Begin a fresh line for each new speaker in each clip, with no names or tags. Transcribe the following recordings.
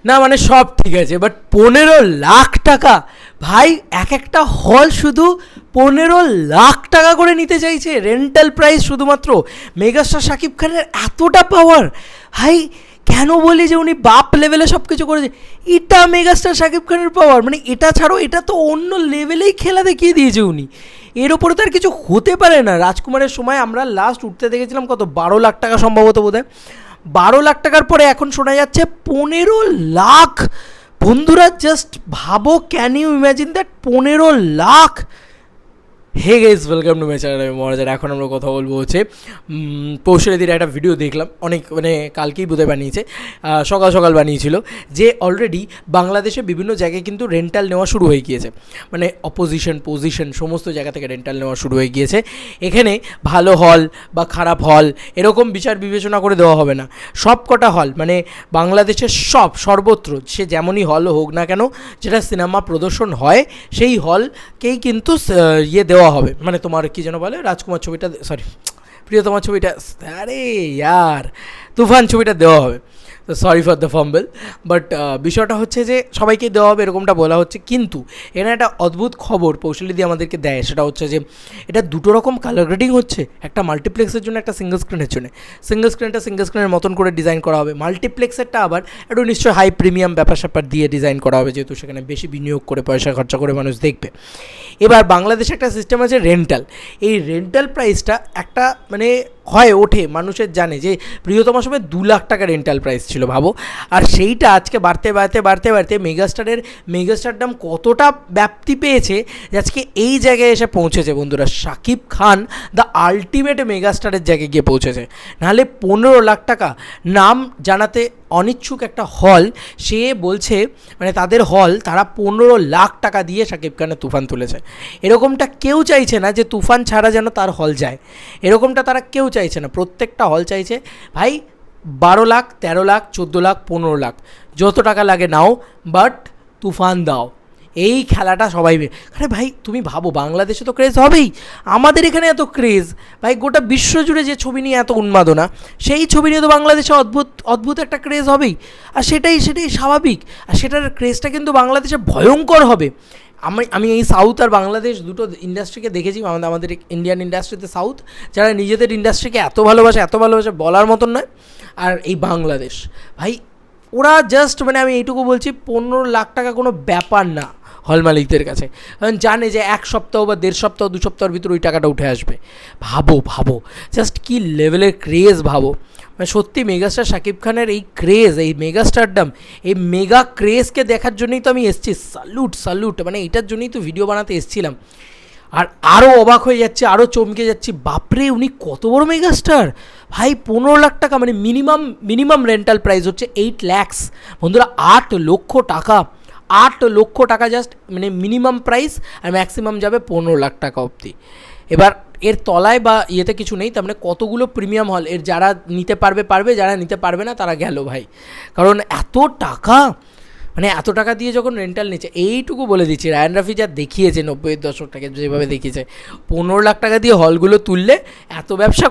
না মানে সব ঠিক আছে, বাট 15 লাখ টাকা ভাই, এক একটা হল শুধু 15 লাখ টাকা করে নিতে চাইছে রেন্টাল প্রাইস শুধুমাত্র। মেগাস্টার শাকিব খানের এতটা পাওয়ার ভাই, কেন বলি যে উনি বাপ লেভেলে সব কিছু করেছে, এটা মেগাস্টার শাকিব খানের পাওয়ার। মানে এটা ছাড়ো, এটা তো অন্য লেভেলেই খেলা দেখিয়ে দিয়েছে উনি, এর ওপরে তো আর কিছু হতে পারে না। রাজকুমারের সময় আমরা লাস্ট উঠতে দেখেছিলাম কত, 12 লাখ টাকা সম্ভবত বোধহয়। 12 লাখ টাকার পরে এখন শোনা যাচ্ছে 15 লাখ। বন্ধুরা জাস্ট ভাবো, can you imagine that 15 lakh. Hey guys, welcome to my channel. আমি মহারাজার। এখন আমরা কথা বলবো হচ্ছে পৌষালিদির একটা ভিডিও দেখলাম, অনেক মানে কালকেই বোধহয় বানিয়েছে, সকাল সকাল বানিয়েছিল, যে অলরেডি বাংলাদেশে বিভিন্ন জায়গায় কিন্তু রেন্টাল নেওয়া শুরু হয়ে গিয়েছে। মানে অপোজিশন, পজিশন সমস্ত জায়গা থেকে রেন্টাল নেওয়া শুরু হয়ে গিয়েছে। এখানে ভালো হল বা খারাপ হল এরকম বিচার বিবেচনা করে দেওয়া হবে না। সব কটা হল মানে বাংলাদেশের সর্বত্র সে যেমনই হল হোক না কেন, যেটা সিনেমা প্রদর্শন হয় সেই হলকেই কিন্তু দেওয়া হবে। মানে তোমার কি যেন বলে, রাজকুমার ছবিটা, সরি প্রিয়তমার ছবিটা, আরে ইয়ার তুফান ছবিটা দেওয়া হবে। তো sorry for the fumble, but বিষয়টা হচ্ছে যে সবাইকে দেওয়া হবে এরকমটা বলা হচ্ছে। কিন্তু এখানে একটা অদ্ভুত খবর পৌশালিদি আমাদেরকে দেয়, সেটা হচ্ছে যে এটা দুটো রকম কালার গ্রেডিং হচ্ছে, একটা মাল্টিপ্লেক্সের জন্য, একটা সিঙ্গল স্ক্রিনের জন্য। সিঙ্গল স্ক্রিনের মতন করে ডিজাইন করা হবে, মাল্টিপ্লেক্সেরটা আবার একটু নিশ্চয়ই হাই প্রিমিয়াম ব্যাপার স্যাপার দিয়ে ডিজাইন করা হবে, যেহেতু সেখানে বেশি বিনিয়োগ করে পয়সা খরচা করে মানুষ দেখবে। এবার বাংলাদেশে একটা সিস্টেম আছে রেন্টাল। এই রেন্টাল প্রাইসটা একটা মানে হয় ওঠে, মানুষের জানে যে প্রিয়তমার সময় 2 লাখ টাকা রেন্টাল প্রাইস ছিল ভাবো, আর সেইটা আজকে বাড়তে মেগাস্টারডাম কতটা ব্যাপ্তি পেয়েছে যে আজকে এই জায়গায় এসে পৌঁছেছে। বন্ধুরা, শাকিব খান দ্য আলটিমেট মেগাস্টারের জায়গায় গিয়ে পৌঁছেছে। নাহলে 15 লাখ টাকা নাম জানাতে অনিচ্ছুক একটা হল, সে বলছে মানে তাদের হল, তারা 15 লাখ টাকা দিয়ে শাকিব খানের তুফান তুলেছে। এরকমটা কেউ চাইছে না যে তুফান ছাড়া যেন তার হল যায়, এরকমটা তারা কেউ চাইছে না। প্রত্যেকটা হল চাইছে ভাই 12 লাখ, 13 লাখ, 14 লাখ, 15 লাখ, যত টাকা লাগে নাও, বাট তুফান দাও। এই খেলাটা সবাই, আরে ভাই তুমি ভাবো, বাংলাদেশে তো ক্রেজ হবেই, আমাদের এখানে এত ক্রেজ ভাই, গোটা বিশ্বজুড়ে যে ছবি নিয়ে এত উন্মাদনা, সেই ছবি নিয়ে তো বাংলাদেশে অদ্ভুত একটা ক্রেজ হবেই। আর সেটাই স্বাভাবিক, আর সেটার ক্রেজটা কিন্তু বাংলাদেশে ভয়ঙ্কর হবে। আমি এই সাউথ আর বাংলাদেশ দুটো ইন্ডাস্ট্রিকে দেখেছি, আমাদের ইন্ডিয়ান ইন্ডাস্ট্রিতে সাউথ যারা নিজেদের ইন্ডাস্ট্রিকে এত ভালোবাসে বলার মতন নয়। আর এই বাংলাদেশ ভাই, ওরা জাস্ট মানে আমি এইটুকু বলছি, 15 লাখ টাকা কোনো ব্যাপার না হল মালিকদের কাছে, কারণ জানে যে 1 সপ্তাহ বা 1.5 সপ্তাহ 2 সপ্তাহের ভিতরে ওই টাকাটা উঠে আসবে। ভাবো জাস্ট কি লেভেলের ক্রেজ ভাবো। মানে সত্যি মেগাস্টার শাকিব খানের এই ক্রেজ, এই মেগাস্টারডাম, এই মেগা ক্রেজকে দেখার জন্যই তো আমি এসেছি। স্যালুট, মানে এইটার জন্যই তো ভিডিও বানাতে এসেছিলাম। আর আরও অবাক হয়ে যাচ্ছে, আরও চমকে যাচ্ছি, বাপরে উনি কত বড় মেগাস্টার ভাই। 15 লাখ টাকা মানে মিনিমাম রেন্টাল প্রাইস হচ্ছে 8 ল্যাক্স। বন্ধুরা, 8 লক্ষ টাকা, 8 লক্ষ টাকা জাস্ট মানে মিনিমাম প্রাইস, আর ম্যাক্সিমাম যাবে 15 লাখ টাকা অবধি। এবার এর তলায় বা ইয়েতে কিছু নেই, তার মানে কতগুলো প্রিমিয়াম হল, এর যারা নিতে পারবে, যারা নিতে পারবে না তারা গেল ভাই। কারণ এত টাকা, মানে এত টাকা দিয়ে যখন রেন্টাল নিচ্ছে, এইটুকু বলে দিচ্ছি, রায়ান রাফি যা দেখিয়েছে 90-এর দশকটাকে যেভাবে দেখিয়েছে, 15 লাখ টাকা দিয়ে হলগুলো তুললে এত ব্যবসা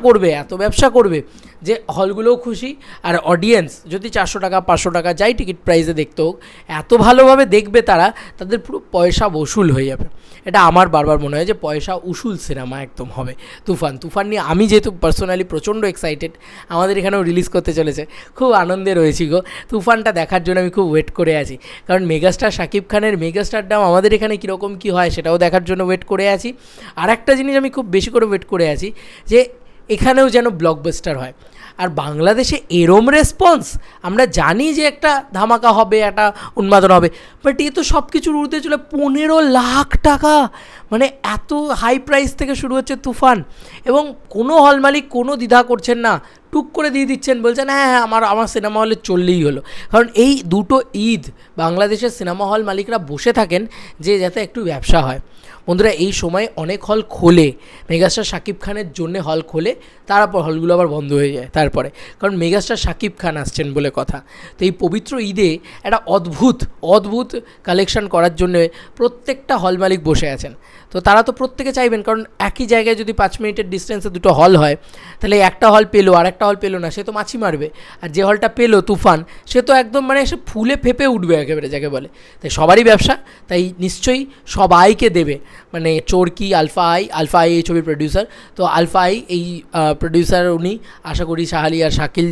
করবে যে হলগুলোও খুশি, আর অডিয়েন্স যদি 400 টাকা 500 টাকা যাই টিকিট প্রাইসে দেখতে হোক, এত ভালোভাবে দেখবে তারা, তাদের পুরো পয়সা বসুল হয়ে যাবে। এটা আমার বারবার মনে হয় যে পয়সা উসুল সিনেমা একদম হবে তুফান নিয়ে। আমি যেহেতু পার্সোনালি প্রচণ্ড এক্সাইটেড, আমাদের এখানেও রিলিজ করতে চলেছে, খুব আনন্দে রয়েছি গো। তুফানটা দেখার জন্য আমি খুব ওয়েট করে আছি, কারণ মেগাস্টার শাকিব খানের মেগাস্টারডাম আমাদের এখানে কীরকম কী হয় সেটাও দেখার জন্য ওয়েট করে আছি। আর একটা জিনিস আমি খুব বেশি করে ওয়েট করে আছি, যে এখানেও যেন ব্লকবাস্টার হয়। আর বাংলাদেশে এরম রেসপন্স, আমরা জানি যে একটা ধামাকা হবে, একটা উন্মাদনা হবে, বাট এ তো সব কিছুর ঊর্ধ্বে চলে 15 লাখ টাকা। মানে এত হাই প্রাইস থেকে শুরু হচ্ছে তুফান, এবং কোনো হল মালিক কোনো দ্বিধা করছেন না, টুক করে দিয়ে দিচ্ছেন, বলছেন হ্যাঁ আমার সিনেমা হলে চললেই হলো। কারণ এই দুটো ঈদ বাংলাদেশের সিনেমা হল মালিকরা বসে থাকেন যে যাতে একটু ব্যবসা হয়। বন্ধুরা, এই সময় অনেক হল খোলে, মেগাস্টার শাকিব খানের জন্য হল খোলে, তারপর হলগুলো আবার বন্ধ হয়ে যায় তারপরে, কারণ মেগাস্টার শাকিব খান আসছেন বলে কথা। তো এই পবিত্র ঈদে একটা অদ্ভুত কালেকশন করার জন্য প্রত্যেকটা হল মালিক বসে আছেন। তো তারা তো প্রত্যেকে চাইবেন, কারণ একই জায়গায় যদি 5 মিনিটের ডিস্টেন্সে দুটো হল হয়, তাহলে একটা হল পেলো, আর একটা একটা হল পেলো না, সে তো মাছি মারবে। আর যে হলটা পেলো তুফান, সে তো একদম মানে সে ফুলে ফেপে উঠবে একেবারে, যাকে বলে। তাই সবারই ব্যবসা, তাই নিশ্চয়ই সবাইকে দেবে। মানে চোরকি, আলফা আই এই ছবির প্রডিউসার, তো আলফা আই এই প্রডিউসার উনি, আশা করি শাহালি আর শাকিল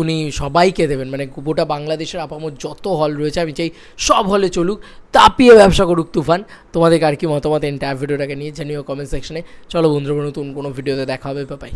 উনি সবাইকে দেবেন। মানে গোটা বাংলাদেশের আপামর যত হল রয়েছে আমি চাই সব হলে চলুক, তাপিয়ে ব্যবসা করুক তুফান। তোমাদের আর কি মতামত এন্টায়ার ভিডিওটাকে নিয়ে জানিও কমেন্ট সেকশনে। চলো বন্ধুরা, নতুন কোনো ভিডিওতে দেখা হবে, বাই।